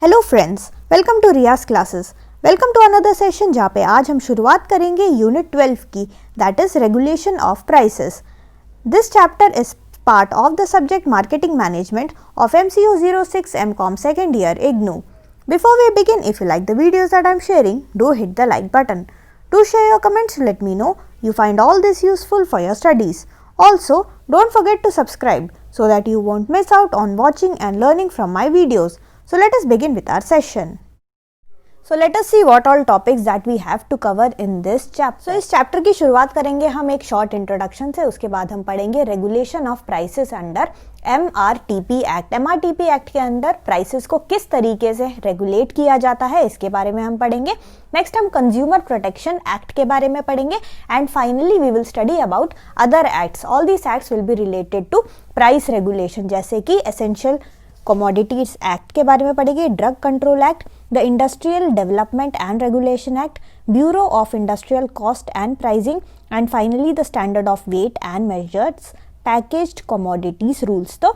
Hello friends, welcome to Riyaz classes. Welcome to another session जहाँ पे आज हम शुरुआत करेंगे यूनिट 12 की, that is regulation of prices. This chapter is part of the subject marketing management of MCO 06 MCOM second year IGNOU. Before we begin, if you like the videos that I'm sharing, do hit the like button. Do share your comments to let me know you find all this useful for your studies. Also, don't forget to subscribe so that you won't miss out on watching and learning from my videos. So let us begin with our session. So let us see what all topics that we have to cover in this chapter. So इस chapter की शुरुआत करेंगे हम एक short introduction से, उसके बाद हम पढ़ेंगे regulation of prices under MRTP act. MRTP act के अंदर प्राइसेस को किस तरीके से रेगुलेट किया जाता है इसके बारे में हम पढ़ेंगे। नेक्स्ट हम कंज्यूमर प्रोटेक्शन एक्ट के बारे में पढ़ेंगे and finally we will study about other acts. All these acts will be related to price regulation, जैसे कि एसेंशियल कमोडिटीज एक्ट के बारे में पढ़ेंगे, drug control act, the industrial development and regulation act, bureau of industrial cost and pricing and finally the standard of weight and measures packaged commodities rules. तो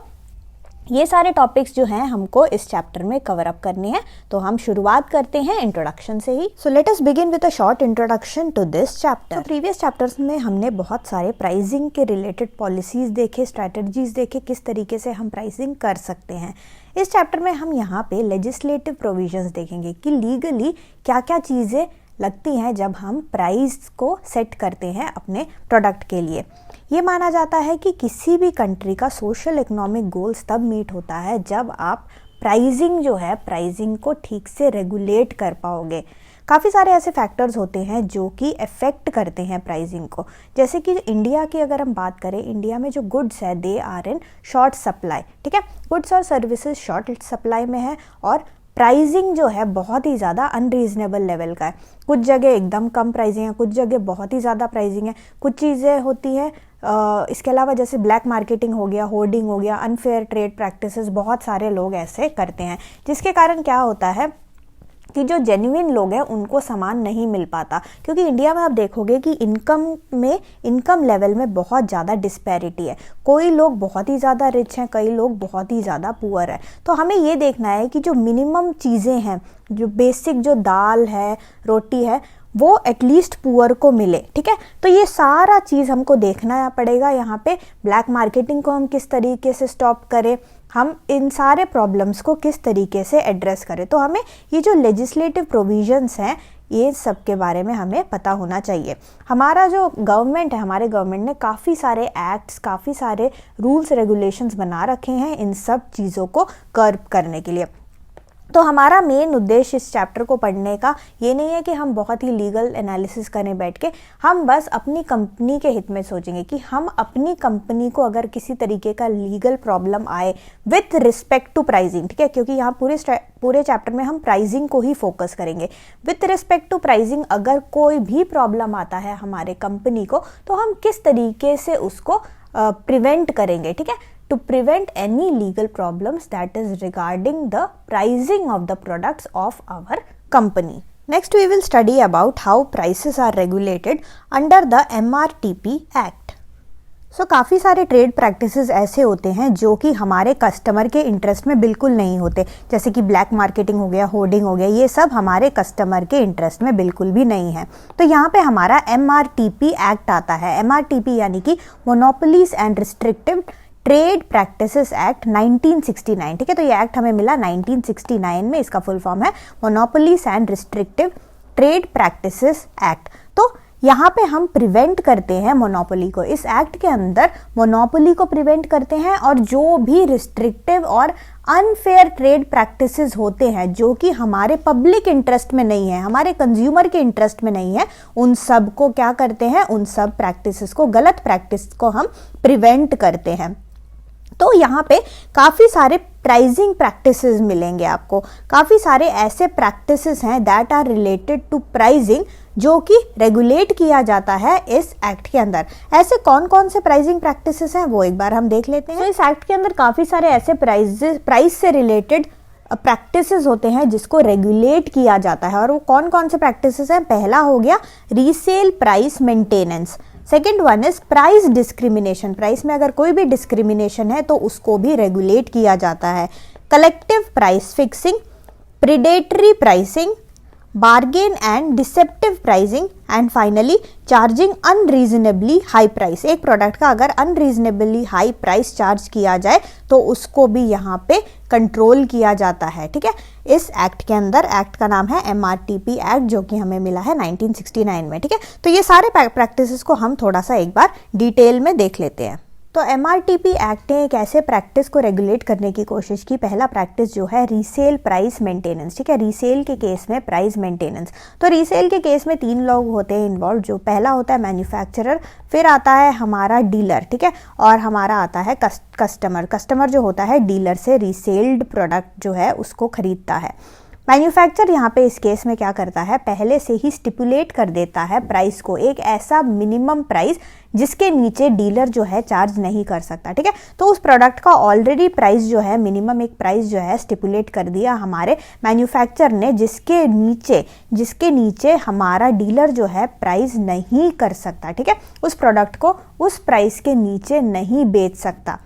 ये सारे topics जो हैं हमको इस चैप्टर में कवर अप करने हैं, तो हम शुरुआत करते हैं इंट्रोडक्शन से ही। So let us begin with a short introduction to this chapter. Previous chapters में हमने बहुत सारे प्राइसिंग के रिलेटेड पॉलिसीज देखे, स्ट्रैटेजीज देखे, किस तरीके से हम प्राइसिंग कर सकते हैं। इस चैप्टर में हम यहाँ पे लेजिस्लेटिव प्रोविजंस देखेंगे कि लीगली क्या क्या चीज़ें लगती हैं जब हम प्राइस को सेट करते हैं अपने प्रोडक्ट के लिए। ये माना जाता है कि किसी भी कंट्री का सोशल इकोनॉमिक गोल्स तब मीट होता है जब आप प्राइसिंग जो है, प्राइसिंग को ठीक से रेगुलेट कर पाओगे। काफ़ी सारे ऐसे फैक्टर्स होते हैं जो कि अफेक्ट करते हैं प्राइसिंग को, जैसे कि इंडिया की अगर हम बात करें, इंडिया में जो गुड्स है they are in short supply, ठीक है, गुड्स और सर्विसेज शॉर्ट सप्लाई में है और प्राइसिंग जो है बहुत ही ज़्यादा अनरीजनेबल लेवल का है। कुछ जगह एकदम कम प्राइसिंग है, कुछ जगह बहुत ही ज़्यादा प्राइसिंग है। कुछ चीज़ें होती हैं इसके अलावा, जैसे ब्लैक मार्केटिंग हो गया, होर्डिंग हो गया, अनफेयर ट्रेड प्रैक्टिसेस, बहुत सारे लोग ऐसे करते हैं, जिसके कारण क्या होता है कि जो जेन्युइन लोग हैं उनको सामान नहीं मिल पाता। क्योंकि इंडिया में आप देखोगे कि इनकम लेवल में बहुत ज़्यादा डिस्पैरिटी है। कोई लोग बहुत ही ज़्यादा रिच हैं, कई लोग बहुत ही ज़्यादा पुअर है। तो हमें ये देखना है कि जो मिनिमम चीज़ें हैं, जो बेसिक जो दाल है, रोटी है, वो एटलीस्ट पुअर को मिले, ठीक है। तो ये सारा चीज़ हमको देखना पड़ेगा। यहाँ पे ब्लैक मार्केटिंग को हम किस तरीके से स्टॉप करें, हम इन सारे प्रॉब्लम्स को किस तरीके से एड्रेस करें। तो हमें ये जो लेजिस्लेटिव प्रोविजंस हैं, ये सब के बारे में हमें पता होना चाहिए। हमारा जो गवर्नमेंट है, हमारे गवर्नमेंट ने काफ़ी सारे एक्ट्स, काफ़ी सारे रूल्स रेगुलेशंस बना रखे हैं इन सब चीज़ों को कर्ब करने के लिए। तो हमारा मेन उद्देश्य इस चैप्टर को पढ़ने का ये नहीं है कि हम बहुत ही लीगल एनालिसिस करें बैठ के। हम बस अपनी कंपनी के हित में सोचेंगे कि हम अपनी कंपनी को अगर किसी तरीके का लीगल प्रॉब्लम आए विथ रिस्पेक्ट टू प्राइसिंग, ठीक है, क्योंकि यहाँ पूरे चैप्टर में हम प्राइसिंग को ही फोकस करेंगे। विथ रिस्पेक्ट टू प्राइसिंग अगर कोई भी प्रॉब्लम आता है हमारे कंपनी को, तो हम किस तरीके से उसको प्रिवेंट करेंगे, ठीक है, to prevent any legal problems that is regarding the pricing of the products of our company. Next we will study about how prices are regulated under the MRTP Act. So काफ़ी सारे trade practices ऐसे होते हैं जो कि हमारे customer के interest में बिल्कुल नहीं होते, जैसे कि ब्लैक मार्केटिंग हो गया, होर्डिंग हो गया, ये सब हमारे कस्टमर के इंटरेस्ट में बिल्कुल भी नहीं है। तो यहाँ पे हमारा MRTP एक्ट आता है। MRTP यानी कि monopolies and restrictive trade practices act 1969, ठीक है। तो ये एक्ट हमें मिला 1969 में। इसका फुल फॉर्म है monopolies and restrictive trade practices act. तो यहाँ पे हम प्रिवेंट करते हैं मोनोपोली को। इस एक्ट के अंदर मोनोपोली को प्रिवेंट करते हैं और जो भी रिस्ट्रिक्टिव और अनफेयर ट्रेड प्रैक्टिसेस होते हैं जो कि हमारे पब्लिक इंटरेस्ट में नहीं है, हमारे कंज्यूमर के इंटरेस्ट में नहीं है, उन सब को क्या करते हैं, उन सब प्रैक्टिसेस को, गलत प्रैक्टिस को हम प्रिवेंट करते हैं। तो यहाँ पे काफ़ी सारे प्राइसिंग प्रैक्टिसेस मिलेंगे आपको। काफ़ी सारे ऐसे प्रैक्टिसेस हैं that are related to pricing जो कि रेगुलेट किया जाता है इस एक्ट के अंदर। ऐसे कौन कौन से प्राइसिंग प्रैक्टिसेस हैं वो एक बार हम देख लेते हैं। तो इस एक्ट के अंदर काफ़ी सारे ऐसे प्राइस से रिलेटेड प्रैक्टिसेस होते हैं जिसको रेगुलेट किया जाता है। और वो कौन कौन से प्रैक्टिसेस हैं? पहला हो गया resale price maintenance, second one is price discrimination, price में अगर कोई भी डिस्क्रिमिनेशन है तो उसको भी रेगुलेट किया जाता है। Collective price fixing, predatory pricing, bargain and deceptive pricing and finally charging unreasonably high price। एक प्रोडक्ट का अगर unreasonably high price चार्ज किया जाए तो उसको भी यहाँ पे कंट्रोल किया जाता है, ठीक है। इस एक्ट के अंदर, एक्ट का नाम है MRTP एक्ट, जो कि हमें मिला है 1969 में, ठीक है। तो ये सारे प्रैक्टिसेस को हम थोड़ा सा एक बार डिटेल में देख लेते हैं। तो MRTP एक्ट ने एक ऐसे प्रैक्टिस को रेगुलेट करने की कोशिश की। पहला प्रैक्टिस जो है रीसेल प्राइस मेंटेनेंस, ठीक है। रीसेल के केस में प्राइस मेंटेनेंस, तो रीसेल के केस में 3 लोग होते हैं इन्वॉल्व। जो पहला होता है मैन्युफैक्चरर, फिर आता है हमारा डीलर, ठीक है, और हमारा आता है कस्टमर। कस्टमर जो होता है डीलर से रीसेल्ड प्रोडक्ट जो है उसको खरीदता है। मैन्युफैक्चरर यहाँ पे इस केस में क्या करता है, पहले से ही स्टिपुलेट कर देता है प्राइस को, एक ऐसा मिनिमम प्राइस जिसके नीचे डीलर जो है चार्ज नहीं कर सकता, ठीक है। तो उस प्रोडक्ट का ऑलरेडी प्राइस जो है, मिनिमम एक प्राइस जो है स्टिपुलेट कर दिया हमारे मैन्युफैक्चरर ने, जिसके नीचे हमारा डीलर जो है प्राइस नहीं कर सकता, ठीक है। उस प्रोडक्ट को उस प्राइस के नीचे नहीं बेच सकता,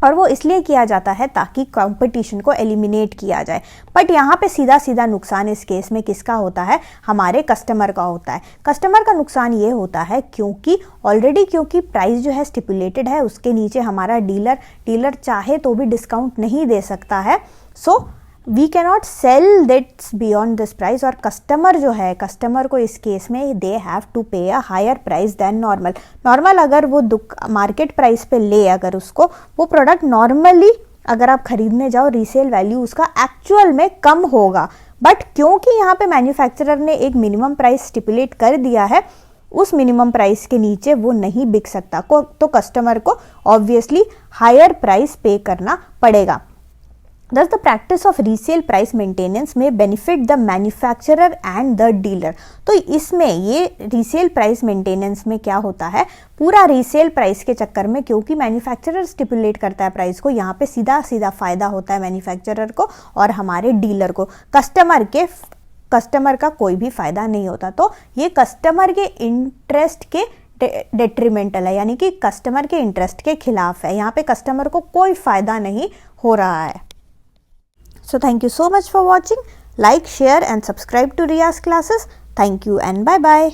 और वो इसलिए किया जाता है ताकि कंपटीशन को एलिमिनेट किया जाए। बट यहाँ पे सीधा नुकसान इस केस में किसका होता है, हमारे कस्टमर का होता है। कस्टमर का नुकसान ये होता है क्योंकि प्राइस जो है स्टिपुलेटेड है, उसके नीचे हमारा डीलर चाहे तो भी डिस्काउंट नहीं दे सकता है। So we cannot sell that's beyond this price. और कस्टमर को इस केस में they have to pay a higher price than normal अगर वो मार्केट प्राइस पे ले, अगर उसको वो प्रोडक्ट नॉर्मली अगर आप खरीदने जाओ, रीसेल वैल्यू उसका एक्चुअल में कम होगा। बट क्योंकि यहाँ पे मैन्युफैक्चरर ने एक मिनिमम प्राइस स्टिपुलेट कर दिया है, उस मिनिमम प्राइस के नीचे वो नहीं बिक सकता, तो कस्टमर को ऑब्वियसली हायर प्राइस पे करना पड़ेगा। Thus, the practice of resale price maintenance may benefit the manufacturer and the dealer। तो इसमें ये रीसेल प्राइस मेंटेनेंस में क्या होता है, पूरा रीसेल प्राइस के चक्कर में, क्योंकि मैन्युफैक्चरर स्टिपुलेट करता है प्राइस को, यहाँ पे सीधा फायदा होता है मैन्युफैक्चरर को और हमारे डीलर को। कस्टमर का कोई भी फायदा नहीं होता। तो ये कस्टमर के इंटरेस्ट के डेट्रीमेंटल है, यानी कि कस्टमर के इंटरेस्ट के खिलाफ है। यहाँ पे कस्टमर को कोई फायदा नहीं हो रहा है। So thank you so much for watching. Like, share and subscribe to Riya's classes. Thank you and bye bye.